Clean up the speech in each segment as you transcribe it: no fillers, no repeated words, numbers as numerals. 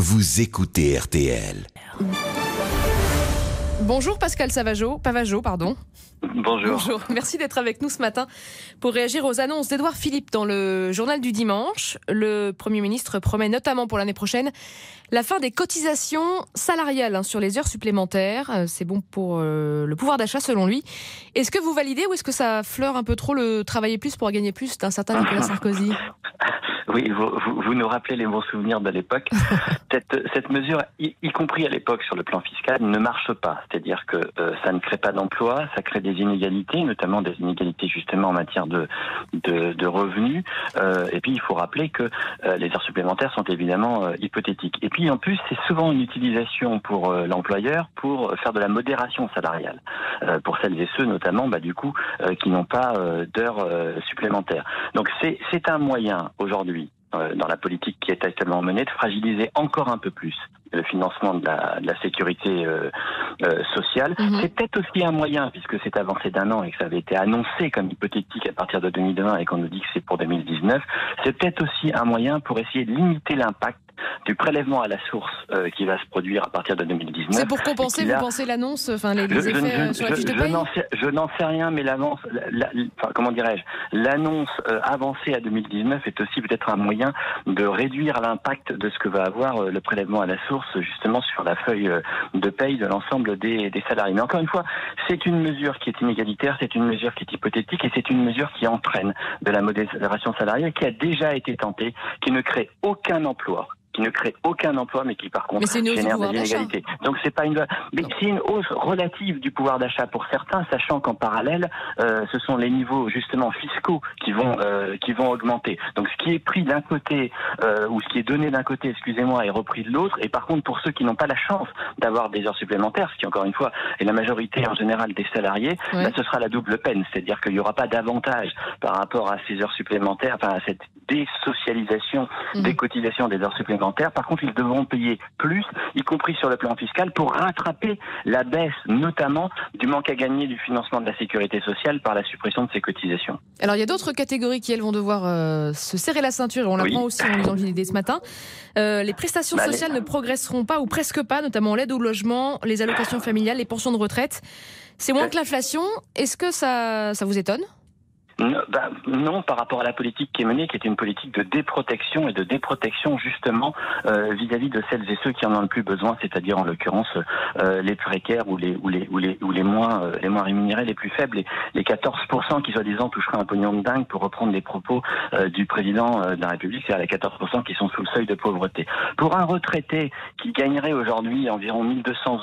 vous écoutez RTL. Bonjour Pascal Pavageau, pardon. Bonjour. Merci d'être avec nous ce matin pour réagir aux annonces d'Édouard Philippe dans le journal du dimanche. Le Premier ministre promet notamment pour l'année prochaine la fin des cotisations salariales sur les heures supplémentaires. C'est bon pour le pouvoir d'achat selon lui. Est-ce que vous validez ou est-ce que ça fleure un peu trop le travailler plus pour gagner plus d'un certain Nicolas Sarkozy ? Oui, vous nous rappelez les bons souvenirs de l'époque. Cette mesure, y compris à l'époque sur le plan fiscal, ne marche pas. C'est-à-dire que ça ne crée pas d'emploi, ça crée des inégalités, notamment des inégalités justement en matière de revenus. Et puis il faut rappeler que les heures supplémentaires sont évidemment hypothétiques. Et puis en plus, c'est souvent une utilisation pour l'employeur pour faire de la modération salariale. Pour celles et ceux notamment, qui n'ont pas d'heures supplémentaires. Donc c'est un moyen aujourd'hui, dans la politique qui est actuellement menée, de fragiliser encore un peu plus le financement de la sécurité sociale. C'est peut-être aussi un moyen, puisque c'est avancé d'un an et que ça avait été annoncé comme hypothétique à partir de 2020 et qu'on nous dit que c'est pour 2019, c'est peut-être aussi un moyen pour essayer de limiter l'impact du prélèvement à la source qui va se produire à partir de 2019. C'est pour compenser, vous pensez, l'annonce, les effets sur la fiche de paye ? Je n'en sais rien, mais l'annonce avancée à 2019 est aussi peut-être un moyen de réduire l'impact de ce que va avoir le prélèvement à la source, justement sur la feuille de paye de l'ensemble des salariés. Mais encore une fois, c'est une mesure qui est inégalitaire, c'est une mesure qui est hypothétique et c'est une mesure qui entraîne de la modération salariale qui a déjà été tentée, qui ne crée aucun emploi, mais qui par contre génère des inégalités. Donc c'est pas c'est une hausse relative du pouvoir d'achat pour certains, sachant qu'en parallèle, ce sont les niveaux justement fiscaux qui vont augmenter. Donc ce qui est pris d'un côté ou ce qui est donné d'un côté, est repris de l'autre. Et par contre, pour ceux qui n'ont pas la chance d'avoir des heures supplémentaires, ce qui encore une fois est la majorité en général des salariés, ce sera la double peine, c'est-à-dire qu'il n'y aura pas d'avantage par rapport à ces heures supplémentaires, à cette désocialisation des cotisations des heures supplémentaires. Par contre, ils devront payer plus, y compris sur le plan fiscal, pour rattraper la baisse, notamment, du manque à gagner du financement de la sécurité sociale par la suppression de ces cotisations. Alors, il y a d'autres catégories qui, elles, vont devoir se serrer la ceinture, et on l'apprend aussi en lisant le JDD ce matin. Les prestations sociales ne progresseront pas, ou presque pas, notamment l'aide au logement, les allocations familiales, les pensions de retraite. C'est moins que l'inflation. Est-ce que ça vous étonne ? Non, par rapport à la politique qui est menée, qui est une politique de déprotection et de déprotection justement vis-à-vis de celles et ceux qui en ont le plus besoin, c'est-à-dire en l'occurrence les précaires ou les moins rémunérés, les plus faibles, les 14% qui soi-disant toucheraient un pognon de dingue, pour reprendre les propos du président de la République, c'est-à-dire les 14% qui sont sous le seuil de pauvreté. Pour un retraité qui gagnerait aujourd'hui environ 1200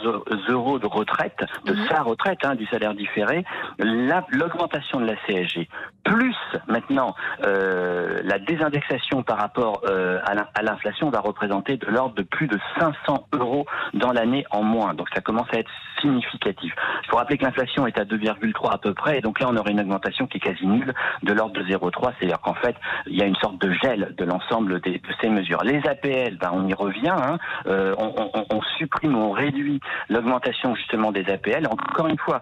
euros de retraite, de sa retraite, du salaire différé, l'augmentation de la CSG plus maintenant la désindexation par rapport à l'inflation va représenter de l'ordre de plus de 500 euros dans l'année en moins. Donc ça commence à être significatif. Il faut rappeler que l'inflation est à 2,3 à peu près, et donc là on aurait une augmentation qui est quasi nulle, de l'ordre de 0,3, c'est-à-dire qu'en fait il y a une sorte de gel de l'ensemble de ces mesures. Les APL, on y revient, on supprime, on réduit l'augmentation justement des APL. Encore une fois,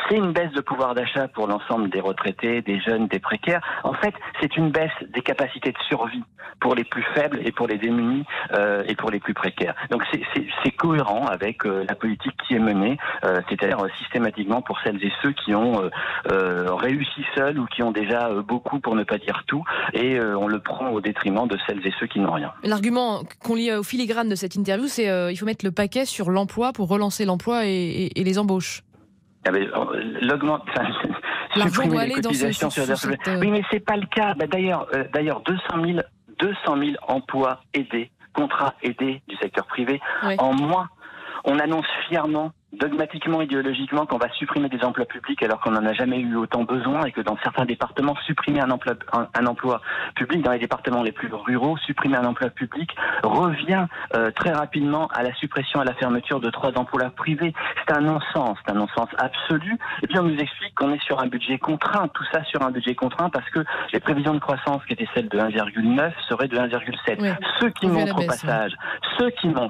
c'est une baisse de pouvoir d'achat pour l'ensemble des retraités, des jeunes, des précaires. En fait, c'est une baisse des capacités de survie pour les plus faibles et pour les démunis et pour les plus précaires. Donc c'est cohérent avec la politique qui est menée, c'est-à-dire systématiquement pour celles et ceux qui ont réussi seuls ou qui ont déjà beaucoup, pour ne pas dire tout, et on le prend au détriment de celles et ceux qui n'ont rien. L'argument qu'on lit au filigrane de cette interview, c'est il faut mettre le paquet sur l'emploi pour relancer l'emploi et les embauches. L'argent doit aller dans ce... Oui, mais c'est pas le cas. D'ailleurs, 200 000 emplois aidés, contrats aidés du secteur privé en moins. On annonce fièrement, dogmatiquement, idéologiquement, qu'on va supprimer des emplois publics alors qu'on n'en a jamais eu autant besoin, et que dans certains départements, supprimer un emploi public, dans les départements les plus ruraux, supprimer un emploi public revient très rapidement à la suppression, à la fermeture de 3 emplois privés. C'est un non-sens absolu. Et puis on nous explique qu'on est sur un budget contraint, tout ça sur un budget contraint parce que les prévisions de croissance qui étaient celles de 1,9 seraient de 1,7. Oui. Ceux qui montrent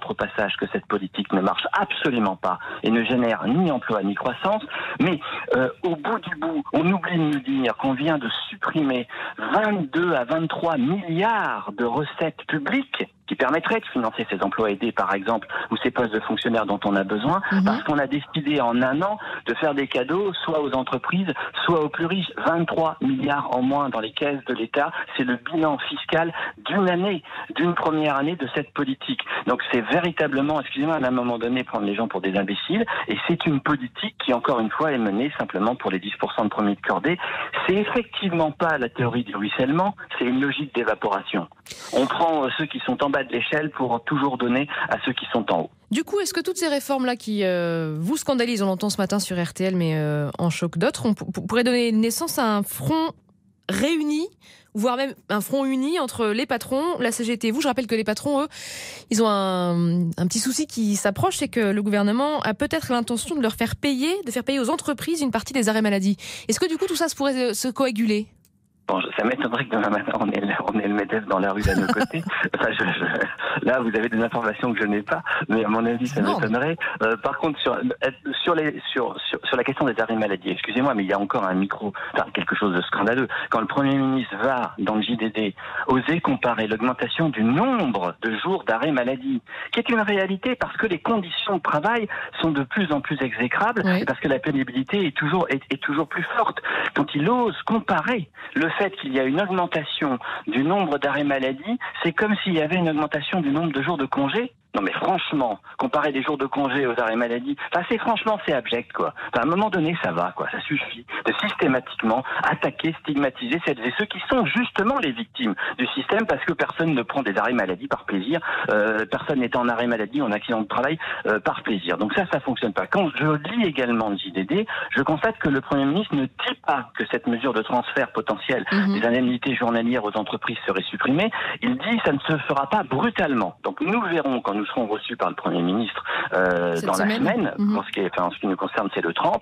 au passage que cette politique ne marche absolument pas et ne génère ni emploi ni croissance, mais au bout du bout, on oublie de nous dire qu'on vient de supprimer 22 à 23 milliards de recettes publiques qui permettrait de financer ces emplois aidés, par exemple, ou ces postes de fonctionnaires dont on a besoin, parce qu'on a décidé en un an de faire des cadeaux, soit aux entreprises, soit aux plus riches. 23 milliards en moins dans les caisses de l'État, c'est le bilan fiscal d'une première année de cette politique. Donc c'est véritablement, excusez-moi, à un moment donné, prendre les gens pour des imbéciles, et c'est une politique qui, encore une fois, est menée simplement pour les 10% de premier de cordée. C'est effectivement pas la théorie du ruissellement, c'est une logique d'évaporation. On prend ceux qui sont en bas de l'échelle pour toujours donner à ceux qui sont en haut. Du coup, est-ce que toutes ces réformes-là qui vous scandalisent, on l'entend ce matin sur RTL, mais en choquent d'autres, on pourrait donner naissance à un front réuni, voire même un front uni entre les patrons, la CGT et vous? Je rappelle que les patrons, eux, ils ont un petit souci qui s'approche, c'est que le gouvernement a peut-être l'intention de faire payer aux entreprises une partie des arrêts maladie. Est-ce que du coup tout ça pourrait se coaguler? Bon, ça m'étonnerait que demain matin on ait le MEDEF dans la rue à nos côtés. Enfin, là, vous avez des informations que je n'ai pas, mais à mon avis, ça m'étonnerait. Par contre, sur la question des arrêts maladie, excusez-moi, mais il y a encore quelque chose de scandaleux. Quand le Premier ministre va dans le JDD oser comparer l'augmentation du nombre de jours d'arrêt maladie, qui est une réalité parce que les conditions de travail sont de plus en plus exécrables, et parce que la pénibilité est toujours plus forte. Quand il ose comparer le fait qu'il y a une augmentation du nombre d'arrêts maladie, c'est comme s'il y avait une augmentation du nombre de jours de congé. Non mais franchement, comparer des jours de congé aux arrêts maladie, c'est abject quoi. À un moment donné, ça va quoi, ça suffit de systématiquement attaquer, stigmatiser celles et ceux qui sont justement les victimes du système parce que personne ne prend des arrêts maladie par plaisir, personne n'est en arrêt maladie ou en accident de travail par plaisir. Donc ça fonctionne pas. Quand je lis également le JDD, je constate que le Premier ministre ne dit pas que cette mesure de transfert potentiel des indemnités journalières aux entreprises serait supprimée. Il dit que ça ne se fera pas brutalement. Donc nous verrons quand nous serons reçus par le Premier ministre dans la semaine, en ce qui nous concerne c'est le 30,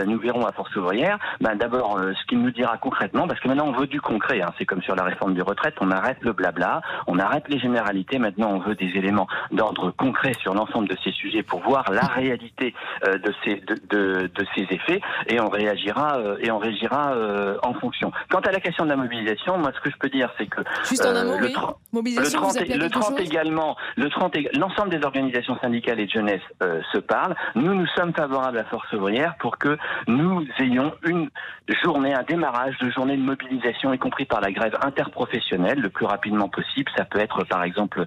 nous verrons à Force Ouvrière, d'abord ce qu'il nous dira concrètement, parce que maintenant on veut du concret, c'est comme sur la réforme des retraites, on arrête le blabla, on arrête les généralités, maintenant on veut des éléments d'ordre concret sur l'ensemble de ces sujets pour voir la réalité de ces effets, et on réagira en fonction. Quant à la question de la mobilisation, moi ce que je peux dire c'est que juste en un mot, mobilisation, le 30 également, l'ensemble des organisations syndicales et de jeunesse se parlent. Nous sommes favorables à Force Ouvrière pour que nous ayons un démarrage de journée de mobilisation, y compris par la grève interprofessionnelle, le plus rapidement possible. Ça peut être par exemple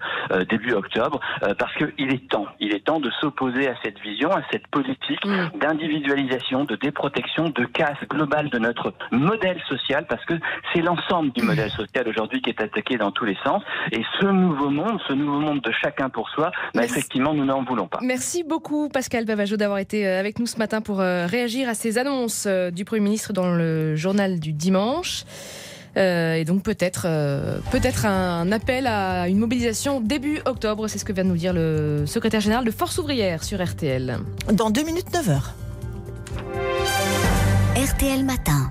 début octobre, parce qu'il est temps de s'opposer à cette vision, à cette politique d'individualisation, de déprotection, de casse globale de notre modèle social, parce que c'est l'ensemble du modèle social aujourd'hui qui est attaqué dans tous les sens. Et ce nouveau monde de chacun pour soi, effectivement, nous n'en voulons pas. Merci beaucoup, Pascal Bavageau, d'avoir été avec nous ce matin pour réagir à ces annonces du Premier ministre dans le journal du dimanche. Et donc peut-être un appel à une mobilisation début octobre. C'est ce que vient de nous dire le secrétaire général de Force Ouvrière sur RTL. Dans 2 minutes, 9h. RTL Matin.